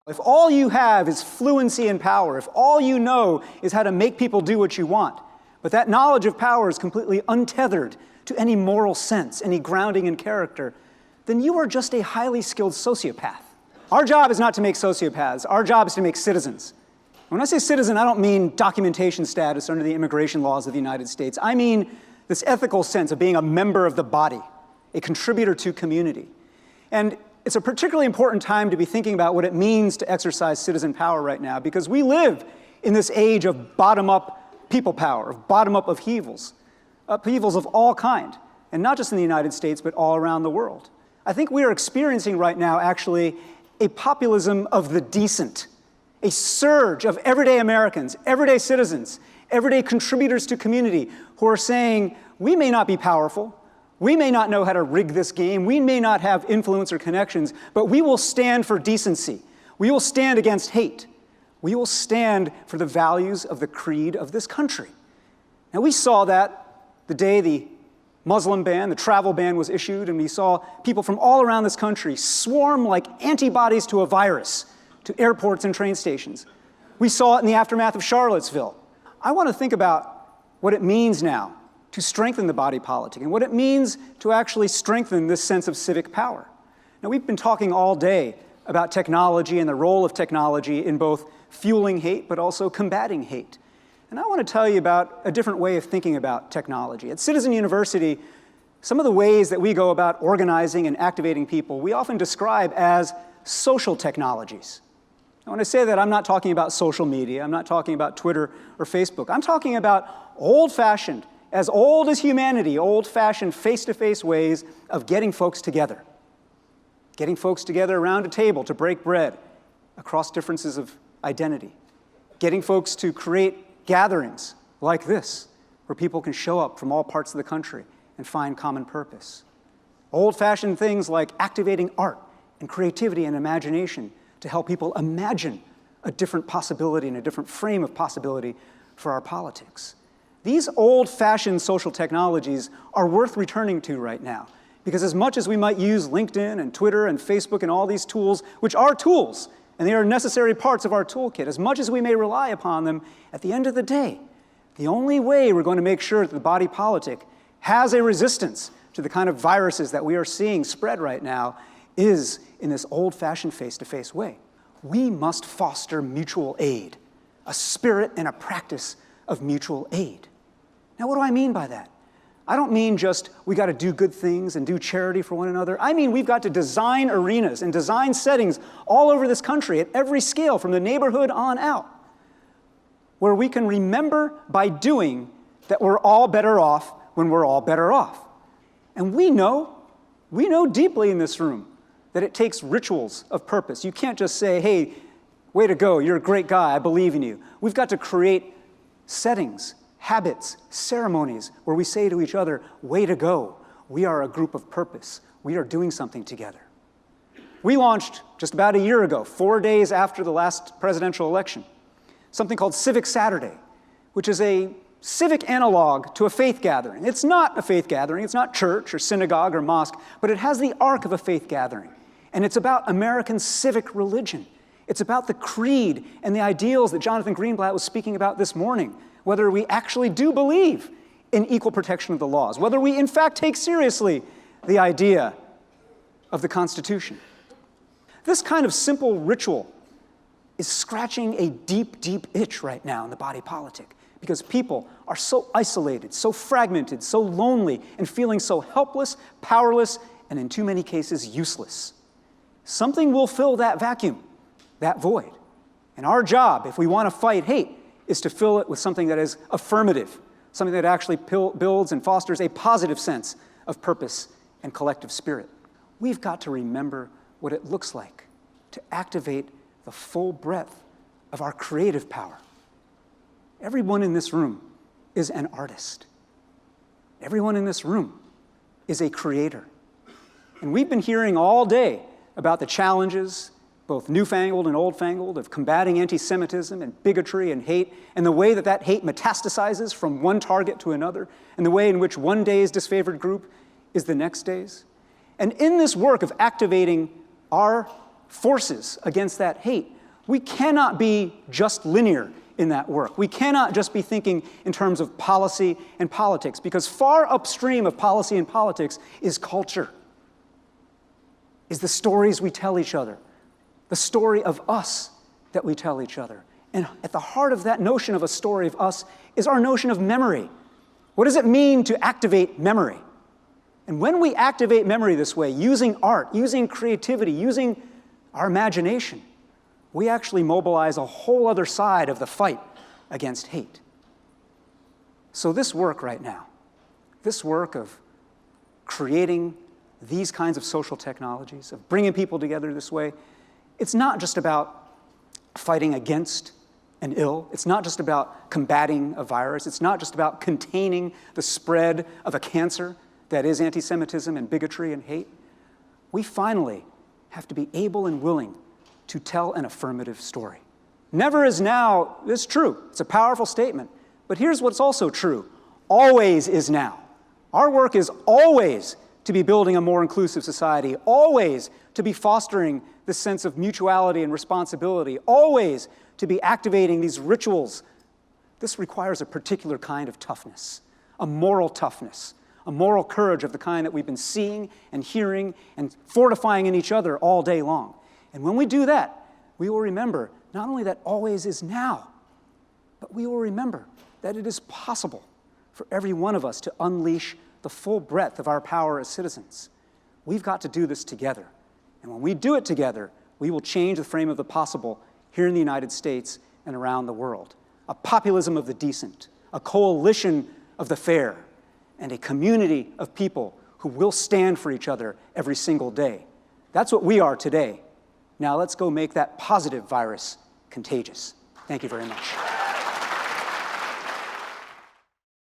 If all you have is fluency in power, if all you know is how to make people do what you want, but that knowledge of power is completely untethered to any moral sense, any grounding in character, then you are just a highly skilled sociopath. Our job is not to make sociopaths. Our job is to make citizens. When I say citizen, I don't mean documentation status under the immigration laws of the United States. I mean this ethical sense of being a member of the body, a contributor to community. And it's a particularly important time to be thinking about what it means to exercise citizen power right now, because we live in this age of bottom-up people power, of bottom-up upheavals of all kind, and not just in the United States, but all around the world. I think we are experiencing right now, actually, a populism of the decent, a surge of everyday Americans, everyday citizens, everyday contributors to community who are saying, we may not be powerful, we may not know how to rig this game, we may not have influence or connections, but we will stand for decency. We will stand against hate. We will stand for the values of the creed of this country. Now, we saw that the day the Muslim ban, the travel ban was issued, and we saw people from all around this country swarm like antibodies to a virus to airports and train stations. We saw it in the aftermath of Charlottesville. I want to think about what it means now to strengthen the body politic and what it means to actually strengthen this sense of civic power. Now, we've been talking all day about technology and the role of technology in both fueling hate but also combating hate. And I want to tell you about a different way of thinking about technology. At Citizen University, some of the ways that we go about organizing and activating people, we often describe as social technologies. Now, when I say that, I'm not talking about social media, I'm not talking about Twitter or Facebook. I'm talking about old-fashioned, as old as humanity, old-fashioned face-to-face ways of getting folks together. Getting folks together around a table to break bread across differences of identity. Getting folks to create gatherings like this, where people can show up from all parts of the country and find common purpose. Old-fashioned things like activating art and creativity and imagination to help people imagine a different possibility and a different frame of possibility for our politics. These old-fashioned social technologies are worth returning to right now, because as much as we might use LinkedIn and Twitter and Facebook and all these tools, which are tools, and they are necessary parts of our toolkit, as much as we may rely upon them, at the end of the day, the only way we're going to make sure that the body politic has a resistance to the kind of viruses that we are seeing spread right now is in this old-fashioned face-to-face way. We must foster mutual aid, a spirit and a practice of mutual aid. Now, what do I mean by that? I don't mean just we got to do good things and do charity for one another. I mean we've got to design arenas and design settings all over this country at every scale, from the neighborhood on out, where we can remember by doing that we're all better off when we're all better off. And we know deeply in this room that it takes rituals of purpose. You can't just say, hey, way to go, you're a great guy, I believe in you. We've got to create settings, habits, ceremonies where we say to each other, way to go, we are a group of purpose. We are doing something together. We launched just about a year ago, 4 days after the last presidential election, something called Civic Saturday, which is a civic analog to a faith gathering. It's not a faith gathering, it's not church or synagogue or mosque, but it has the arc of a faith gathering. And it's about American civic religion. It's about the creed and the ideals that Jonathan Greenblatt was speaking about this morning, whether we actually do believe in equal protection of the laws, whether we in fact take seriously the idea of the Constitution. This kind of simple ritual is scratching a deep, deep itch right now in the body politic, because people are so isolated, so fragmented, so lonely, and feeling so helpless, powerless, and in too many cases, useless. Something will fill that vacuum, that void. And our job, if we want to fight hate, is to fill it with something that is affirmative, something that actually builds and fosters a positive sense of purpose and collective spirit. We've got to remember what it looks like to activate the full breadth of our creative power. Everyone in this room is an artist. Everyone in this room is a creator. And we've been hearing all day about the challenges, both newfangled and old-fangled, of combating anti-Semitism and bigotry and hate, and the way that that hate metastasizes from one target to another, and the way in which one day's disfavored group is the next day's. And in this work of activating our forces against that hate, we cannot be just linear in that work. We cannot just be thinking in terms of policy and politics, because far upstream of policy and politics is culture, is the stories we tell each other, the story of us that we tell each other. And at the heart of that notion of a story of us is our notion of memory. What does it mean to activate memory? And when we activate memory this way, using art, using creativity, using our imagination, we actually mobilize a whole other side of the fight against hate. So this work right now, this work of creating these kinds of social technologies, of bringing people together this way, it's not just about fighting against an ill. It's not just about combating a virus. It's not just about containing the spread of a cancer that is anti-Semitism and bigotry and hate. We finally have to be able and willing to tell an affirmative story. Never is now is true. It's a powerful statement. But here's what's also true. Always is now. Our work is always to be building a more inclusive society, always to be fostering this sense of mutuality and responsibility, always to be activating these rituals. This requires a particular kind of toughness, a moral toughness, a moral courage of the kind that we've been seeing and hearing and fortifying in each other all day long. And when we do that, we will remember not only that always is now, but we will remember that it is possible for every one of us to unleash the full breadth of our power as citizens. We've got to do this together. And when we do it together, we will change the frame of the possible here in the United States and around the world. A populism of the decent, a coalition of the fair, and a community of people who will stand for each other every single day. That's what we are today. Now let's go make that positive virus contagious. Thank you very much.